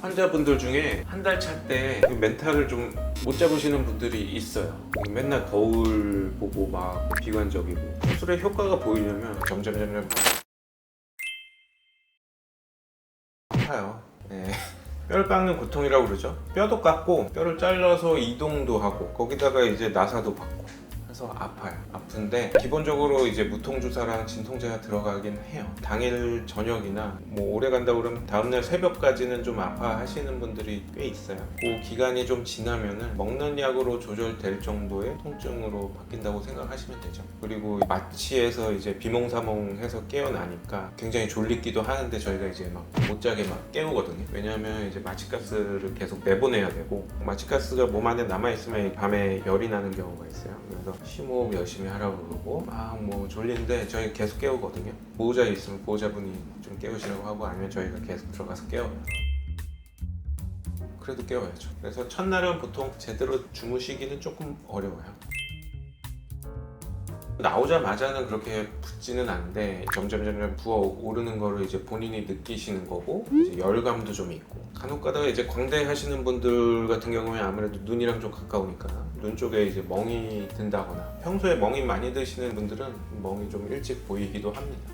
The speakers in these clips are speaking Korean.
환자분들 중에 한 달 차 때 멘탈을 좀 못 잡으시는 분들이 있어요. 맨날 거울 보고 막 비관적이고, 수술의 효과가 보이려면 점점 아파요. 네. 뼈를 깎는 고통이라고 그러죠. 뼈도 깎고 뼈를 잘라서 이동도 하고 거기다가 이제 나사도 받고 그래서 아파요. 아픈데 기본적으로 이제 무통주사랑 진통제가 들어가긴 해요. 당일 저녁이나 뭐 오래 간다 그러면 다음날 새벽까지는 좀 아파하시는 분들이 꽤 있어요. 그 기간이 좀 지나면은 먹는 약으로 조절될 정도의 통증으로 바뀐다고 생각하시면 되죠. 그리고 마취해서 이제 비몽사몽해서 깨어나니까 굉장히 졸리기도 하는데 저희가 이제 막 못 자게 막 깨우거든요. 왜냐하면 이제 마취가스를 계속 내보내야 되고, 마취가스가 몸 안에 남아있으면 밤에 열이 나는 경우가 있어요. 그래서 심호흡 열심히 하라고 그러고 막 뭐 졸린데 저희 계속 깨우거든요. 보호자 있으면 보호자분이 좀 깨우시라고 하고, 아니면 저희가 계속 들어가서 깨워요. 그래도 깨워야죠. 그래서 첫날은 보통 제대로 주무시기는 조금 어려워요. 나오자마자는 그렇게 붓지는 않는데 점점 부어오르는 거를 이제 본인이 느끼시는 거고, 이제 열감도 좀 있고, 간혹 가다가 이제 광대 하시는 분들 같은 경우에 아무래도 눈이랑 좀 가까우니까 눈 쪽에 이제 멍이 든다거나, 평소에 멍이 많이 드시는 분들은 멍이 좀 일찍 보이기도 합니다.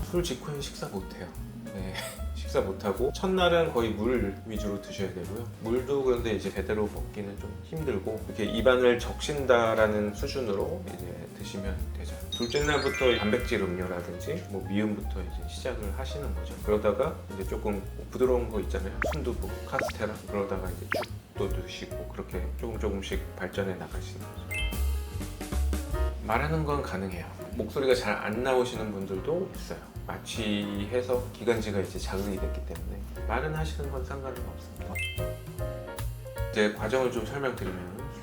술 직후엔 식사 못해요. 네. 식사 못하고 첫날은 거의 물 위주로 드셔야 되고요. 물도 그런데 이제 제대로 먹기는 좀 힘들고, 이렇게 입안을 적신다라는 수준으로 이제 드시면 되죠. 둘째 날부터 단백질 음료라든지 뭐 미음부터 이제 시작을 하시는 거죠. 그러다가 이제 조금 부드러운 거 있잖아요. 순두부, 카스테라, 그러다가 이제 죽도 드시고, 그렇게 조금씩 발전해 나가시는 거죠. 말하는 건 가능해요. 목소리가 잘 안 나오시는 분들도 있어요. 마취해서 기관지가 이제 자극이 됐기 때문에 말은 하시는 건 상관은 없습니다. 이제 과정을 좀 설명드리면,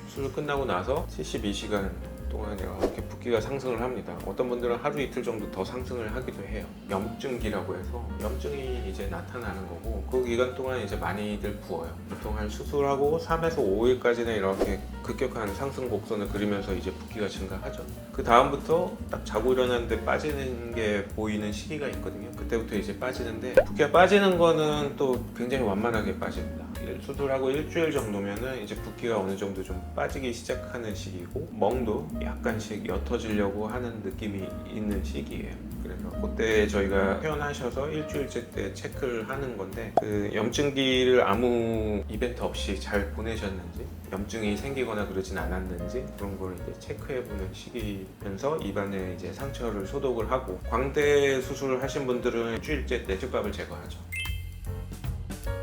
수술 끝나고 나서 72시간 동안 이렇게 붓기가 상승을 합니다. 어떤 분들은 하루 이틀 정도 더 상승을 하기도 해요. 염증기라고 해서 염증이 이제 나타나는 거고, 그 기간 동안 이제 많이들 부어요. 보통 한 수술하고 3에서 5일까지는 이렇게 급격한 상승 곡선을 그리면서 이제 붓기가 증가하죠. 그 다음부터 딱 자고 일어났는데 빠지는 게 보이는 시기가 있거든요. 그때부터 이제 빠지는데, 붓기가 빠지는 거는 또 굉장히 완만하게 빠집니다. 수술하고 일주일 정도면은 이제 붓기가 어느 정도 좀 빠지기 시작하는 시기고, 멍도 약간씩 옅어지려고 하는 느낌이 있는 시기예요. 그래서 그때 저희가 퇴원하셔서 일주일째 때 체크를 하는 건데, 그 염증기를 아무 이벤트 없이 잘 보내셨는지, 염증이 생기거나 그러진 않았는지, 그런 걸 이제 체크해보는 시기면서 입안에 이제 상처를 소독을 하고, 광대 수술을 하신 분들은 일주일째 내주갑을 제거하죠.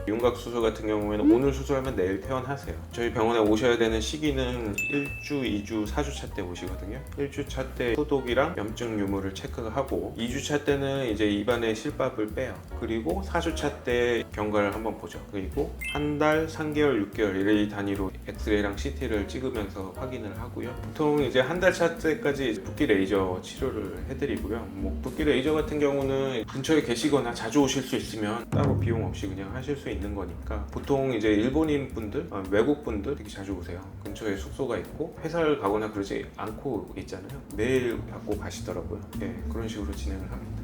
윤곽 수술 같은 경우에는 오늘 수술하면 내일 퇴원하세요. 저희 병원에 오셔야 되는 시기는 1주, 2주, 4주차 때 오시거든요. 1주차 때 소독이랑 염증 유무를 체크하고, 2주차 때는 이제 입안에 실밥을 빼요. 그리고 4주차 때 경과를 한번 보죠. 그리고 한 달, 3개월, 6개월 이래 단위로 엑스레이랑 CT를 찍으면서 확인을 하고요. 보통 이제 한 달 차 때까지 붓기 레이저 치료를 해드리고요. 뭐 붓기 레이저 같은 경우는 근처에 계시거나 자주 오실 수 있으면 따로 비용 없이 그냥 하실 수 있는 거니까, 보통 이제 일본인 분들, 외국 분들 되게 자주 오세요. 근처에 숙소가 있고 회사를 가거나 그러지 않고 있잖아요. 매일 받고 가시더라고요. 네, 그런 식으로 진행을 합니다.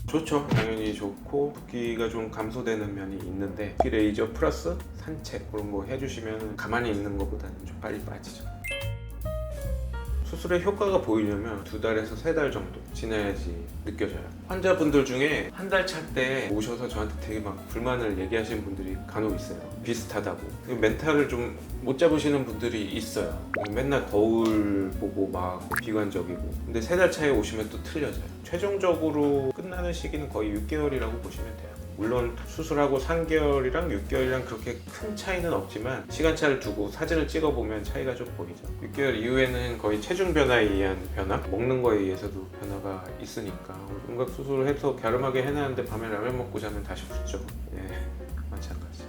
좋죠. 당연히 좋고, 붓기가 좀 감소되는 면이 있는데, 붓기 레이저 플러스 산책 그런 거 해주시면 가만히 있는 것보다는 좀 빨리 빠지죠. 수술의 효과가 보이려면 2달에서 3달 정도 지나야지 느껴져요. 환자분들 중에 한 달 차 때 오셔서 저한테 되게 막 불만을 얘기하시는 분들이 간혹 있어요. 비슷하다고. 멘탈을 좀 못 잡으시는 분들이 있어요. 맨날 거울 보고 막 비관적이고. 근데 3달 차에 오시면 또 틀려져요. 최종적으로 끝나는 시기는 거의 6개월이라고 보시면 돼요. 물론 수술하고 3개월이랑 6개월이랑 그렇게 큰 차이는 없지만, 시간차를 두고 사진을 찍어보면 차이가 좀 보이죠. 6개월 이후에는 거의 체중 변화에 의한 변화, 먹는 거에 의해서도 변화가 있으니까, 윤곽 수술을 해서 갸름하게 해놨는데 밤에 라면 먹고 자면 다시 붓죠. 예, 마찬가지.